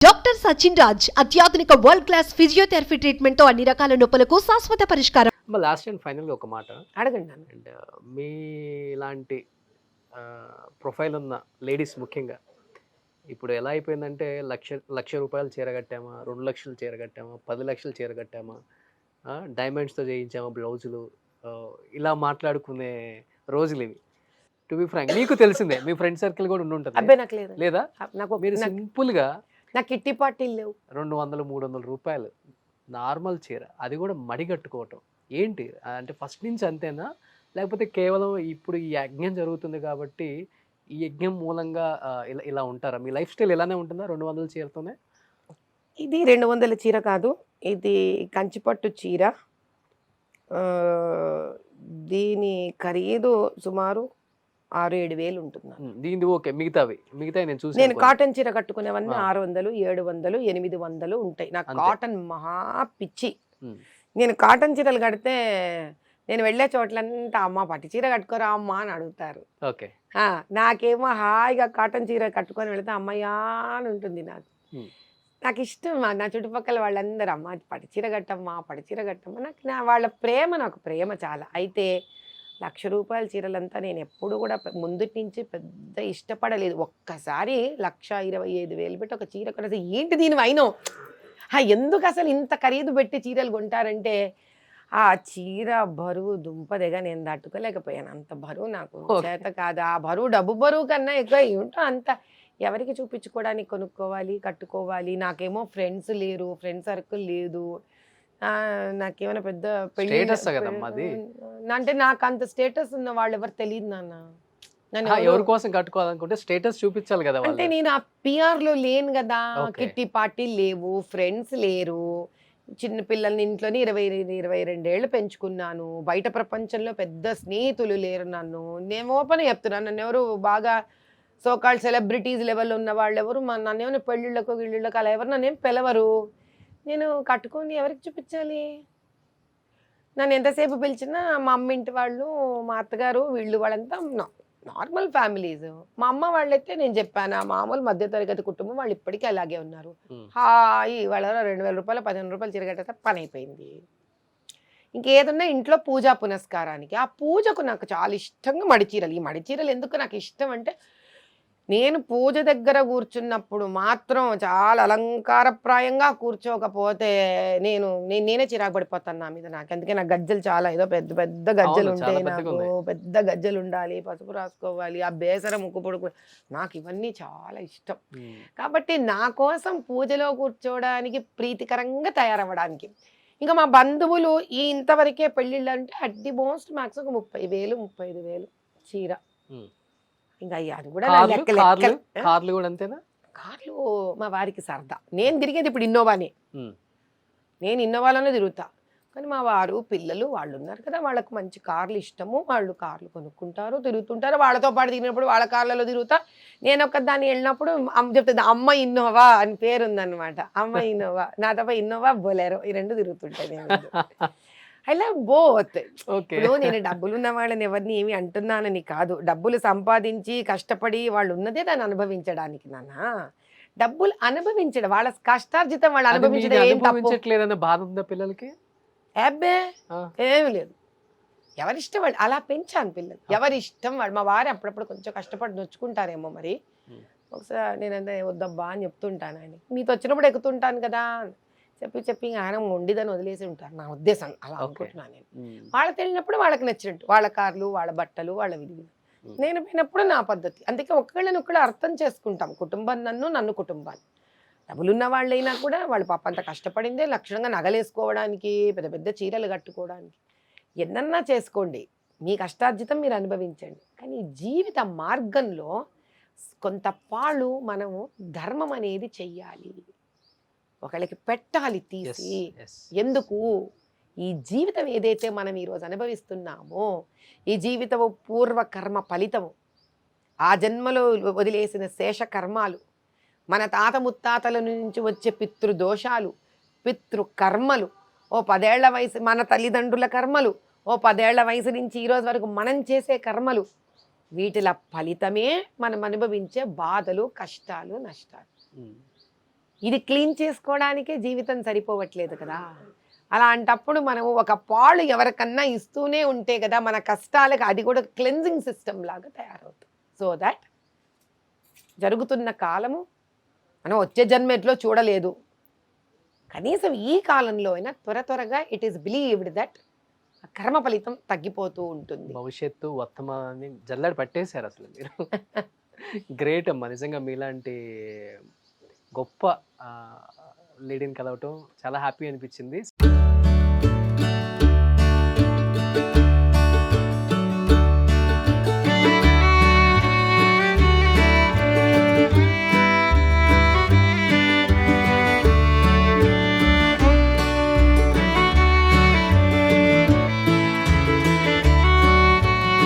Doctor Sachin Raj అత్యాధునిక world class physiotherapy treatment తో అన్ని రకాల నొప్పులకు శాశ్వత పరిష్కారం. లాస్ట్ అండ్ ఫైనల్గా ఒక మాట అడగండి. అండ్ మీ లాంటి ప్రొఫైల్ ఉన్న లేడీస్ ముఖ్యంగా ఇప్పుడు ఎలా అయిపోయిందంటే లక్ష రూపాయలు చీర కట్టామా, 2 లక్షలు చీర కట్టామా, 10 లక్షలు చీర కట్టామా, డైమండ్స్తో చేయించామా బ్లౌజులు, ఇలా మాట్లాడుకునే రోజులు ఇవి. టు బి ఫ్రాంక్, మీకు తెలిసిందే, మీ ఫ్రెండ్ సర్కిల్ కూడా ఉంటుంది. అబ్బాయి నాకు లేదు. లేదా నాకు మీరు సింపుల్గా నాకు కిట్టి పార్టీలు లేవు. 200-300 రూపాయలు నార్మల్ చీర, అది కూడా మడిగట్టుకోవటం ఏంటి అంటే ఫస్ట్ నుంచి అంతేనా, లేకపోతే కేవలం ఇప్పుడు ఈ యజ్ఞం జరుగుతుంది కాబట్టి ఈ యజ్ఞం మూలంగా ఇలా ఉంటారా? మీ లైఫ్ స్టైల్ ఇలానే ఉంటుందా 200 చీరతోనే? ఇది 200 చీర కాదు, ఇది కంచిపట్టు చీర. దీని ఖరీదు సుమారు 6-7 వేలు ఉంటుంది. దీనిది ఓకే, మిగతా నేను చూసి నేను కాటన్ చీర కట్టుకునేవన్నీ 600, 700, 800 ఉంటాయి. నాకు కాటన్ మహా పిచ్చి. నేను కాటన్ చీరలు కడితే నేను వెళ్ళే చోట్లంతా అమ్మ పట్టు చీర కట్టుకోరా అమ్మ అని అడుగుతారు. ఓకే, నాకేమో హాయిగా కాటన్ చీర కట్టుకొని వెళితే అమ్మయ్యా అని ఉంటుంది. నాకు ఇష్టం. నా చుట్టుపక్కల వాళ్ళందరూ అమ్మ పట్టు చీర కట్టమ్మా, పట్టు చీర కట్టమ్మా. నాకు వాళ్ళ ప్రేమ, నాకు ప్రేమ చాలా. అయితే 1,00,000 రూపాయల చీరలంతా నేను ఎప్పుడు కూడా ముందుటి నుంచి పెద్ద ఇష్టపడలేదు. ఒక్కసారి 1,25,000 పెట్టి ఒక చీర కొనేసి ఏంటి దీని వైనో, ఎందుకు అసలు ఇంత ఖరీదు పెట్టి చీరలు కొంటారంటే ఆ చీర బరువు దుంపదేగా నేను తట్టుకోలేకపోయాను. అంత బరువు నాకు చేత కాదు. ఆ బరువు డబ్బు బరువు కన్నా ఎక్కువ ఏమిటో అంత ఎవరికి చూపించుకోవడానికి కొనుక్కోవాలి, కట్టుకోవాలి. నాకేమో ఫ్రెండ్స్ లేరు, ఫ్రెండ్ సర్కిల్ లేదు. నాకేమైనా పెద్ద పెళ్లి అంటే నాకు అంత స్టేటస్ ఉన్న వాళ్ళు ఎవరు తెలియదు నాన్న. ఎవరి కోసం కట్టుకోవాలనుకుంటే స్టేటస్ చూపించాలి కదా. అంటే నేను ఆ పిఆర్ లో లేను కదా, కిట్టి పార్టీ లేవు, ఫ్రెండ్స్ లేరు. చిన్న పిల్లల్ని ఇంట్లోని 20-22 ఏళ్ళు పెంచుకున్నాను. బయట ప్రపంచంలో పెద్ద స్నేహితులు లేరు. నేను ఓపెన్ చెప్తున్నాను, నన్ను ఎవరు బాగా సోకాల్డ్ సెలబ్రిటీస్ లెవెల్ ఉన్న వాళ్ళు ఎవరు నన్ను ఏమైనా పెళ్ళిళ్ళకు గిళ్ళిళ్ళకు అలా ఎవరు నన్ను ఏం పిలవరు. నేను కట్టుకొని ఎవరికి చూపించాలి? నన్ను ఎంతసేపు పిలిచినా మా అమ్మ ఇంటి వాళ్ళు, మా అత్తగారు, వీళ్ళు వాళ్ళంతా నార్మల్ ఫ్యామిలీస్. మా అమ్మ వాళ్ళైతే నేను చెప్పాను మామూలు మధ్యతరగతి కుటుంబం, వాళ్ళు ఇప్పటికీ అలాగే ఉన్నారు. హాయి వాళ్ళ 2,000 రూపాయలు 15 రూపాయలు చీరగట్ట పని అయిపోయింది. ఇంకేదన్నా ఇంట్లో పూజా పునస్కారానికి, ఆ పూజకు నాకు చాలా ఇష్టంగా మడిచీరలు. ఈ మడిచీరలు ఎందుకు నాకు ఇష్టం అంటే, నేను పూజ దగ్గర కూర్చున్నప్పుడు మాత్రం చాలా అలంకారప్రాయంగా కూర్చోకపోతే నేనే చిరాకు పడిపోతాను నా మీద. నాకు అందుకే నా గజ్జలు చాలా ఏదో పెద్ద పెద్ద గజ్జలు ఉంటాయి. నాకు పెద్ద గజ్జలు ఉండాలి, పసుపు రాసుకోవాలి, ఆ బేసర ముక్కు పొడుకు, నాకు ఇవన్నీ చాలా ఇష్టం. కాబట్టి నా కోసం పూజలో కూర్చోవడానికి, ప్రీతికరంగా తయారవ్వడానికి. ఇంకా మా బంధువులు ఈ ఇంతవరకే పెళ్ళిళ్ళు అంటే అట్ ది మోస్ట్ మ్యాక్స్ ఒక 30,000-35,000 చీర. ఇంకా అది కూడా కార్లు కూడా అంతేనా? కార్లు మా వారికి సరదా. నేను తిరిగేది ఇప్పుడు ఇన్నోవానే. నేను ఇన్నోవాలోనే తిరుగుతా. కానీ మా వారు పిల్లలు వాళ్ళు ఉన్నారు కదా, వాళ్ళకు మంచి కార్లు ఇష్టము. వాళ్ళు కార్లు కొనుక్కుంటారు, తిరుగుతుంటారు. వాళ్ళతో పాటు తిరిగినప్పుడు వాళ్ళ కార్లలో తిరుగుతా. నేను దాన్ని వెళ్ళినప్పుడు చెప్తుంది అమ్మ ఇన్నోవా అని పేరు ఉందన్నమాట. అమ్మ ఇన్నోవా, నా తప్ప ఇన్నోవా బొలెరో, ఈ 2 తిరుగుతుంటాయి. నేను ఐ లవ్ బోత్. ఇప్పుడు నేను డబ్బులు ఉన్న వాళ్ళని ఎవరిని ఏమి అంటున్నానని కాదు. డబ్బులు సంపాదించి కష్టపడి వాళ్ళు ఉన్నదే దాన్ని అనుభవించడానికి. డబ్బులు అనుభవించడం, వాళ్ళ కష్టార్జితం వాళ్ళు అనుభవించడం ఏం తప్పు బాధ ఉందా పిల్లలకి? అబ్బే ఏమి లేదు. ఎవరిష్టం వాళ్ళు అలా పెంచాను పిల్లలు. ఎవరిష్టం వాళ్ళు. మా వారు అప్పుడప్పుడు కొంచెం కష్టపడి నొచ్చుకుంటారేమో మరి. ఒకసారి నేనంటే వద్దబ్బా అని చెప్తుంటాను. ఆయన మీతో వచ్చినప్పుడు ఎక్కుతుంటాను కదా చెప్పి ఆయన మొండిదని వదిలేసి ఉంటారు. నా ఉద్దేశం అలా అనుకుంటున్నాను నేను. వాళ్ళకి వెళ్ళినప్పుడు వాళ్ళకి నచ్చినట్టు, వాళ్ళ కార్లు, వాళ్ళ బట్టలు, వాళ్ళ విలువ. నేను పోయినప్పుడు నా పద్ధతి. అందుకే ఒకళ్ళనొక్కళ్ళు అర్థం చేసుకుంటాం. కుటుంబం నన్ను కుటుంబాన్ని. డబ్బులున్న వాళ్ళైనా కూడా వాళ్ళు పాప అంత కష్టపడిందే లక్షణంగా నగలేసుకోవడానికి, పెద్ద పెద్ద చీరలు కట్టుకోవడానికి. ఎన్నన్నా చేసుకోండి, మీ కష్టార్జితం మీరు అనుభవించండి. కానీ జీవిత మార్గంలో కొంత పాళ్ళు మనము ధర్మం అనేది చెయ్యాలి. ఒకళ్ళకి పెట్టాలి తీసి. ఎందుకు? ఈ జీవితం ఏదైతే మనం ఈరోజు అనుభవిస్తున్నామో, ఈ జీవితము పూర్వకర్మ ఫలితము, ఆ జన్మలో వదిలేసిన శేష కర్మాలు, మన తాత ముత్తాతల నుంచి వచ్చే పితృదోషాలు, పితృకర్మలు, ఓ 10 ఏళ్ల వయసు మన తల్లిదండ్రుల కర్మలు, ఓ 10 ఏళ్ల వయసు నుంచి ఈరోజు వరకు మనం చేసే కర్మలు, వీటిల ఫలితమే మనం అనుభవించే బాధలు, కష్టాలు, నష్టాలు. ఇది క్లీన్ చేసుకోవడానికే జీవితం సరిపోవట్లేదు కదా. అలాంటప్పుడు మనం ఒక పాలు ఎవరికన్నా ఇస్తూనే ఉంటే కదా మన కష్టాలకు అది కూడా క్లెన్జింగ్ సిస్టమ్ లాగా తయారవుతుంది. సో దట్ జరుగుతున్న కాలము మనం వచ్చే జన్మ ఎట్లో చూడలేదు, కనీసం ఈ కాలంలో అయినా త్వరగా ఇట్ ఈస్ బిలీవ్డ్ దట్ కర్మ ఫలితం తగ్గిపోతూ ఉంటుంది. భవిష్యత్తు వర్తమానాన్ని జల్లెడ పట్టేశారు అసలు మీరు. గ్రేట్ అమ్మా, నిజంగా మీలాంటి గొప్ప లేడీని కలవటం చాలా హ్యాపీ అనిపించింది.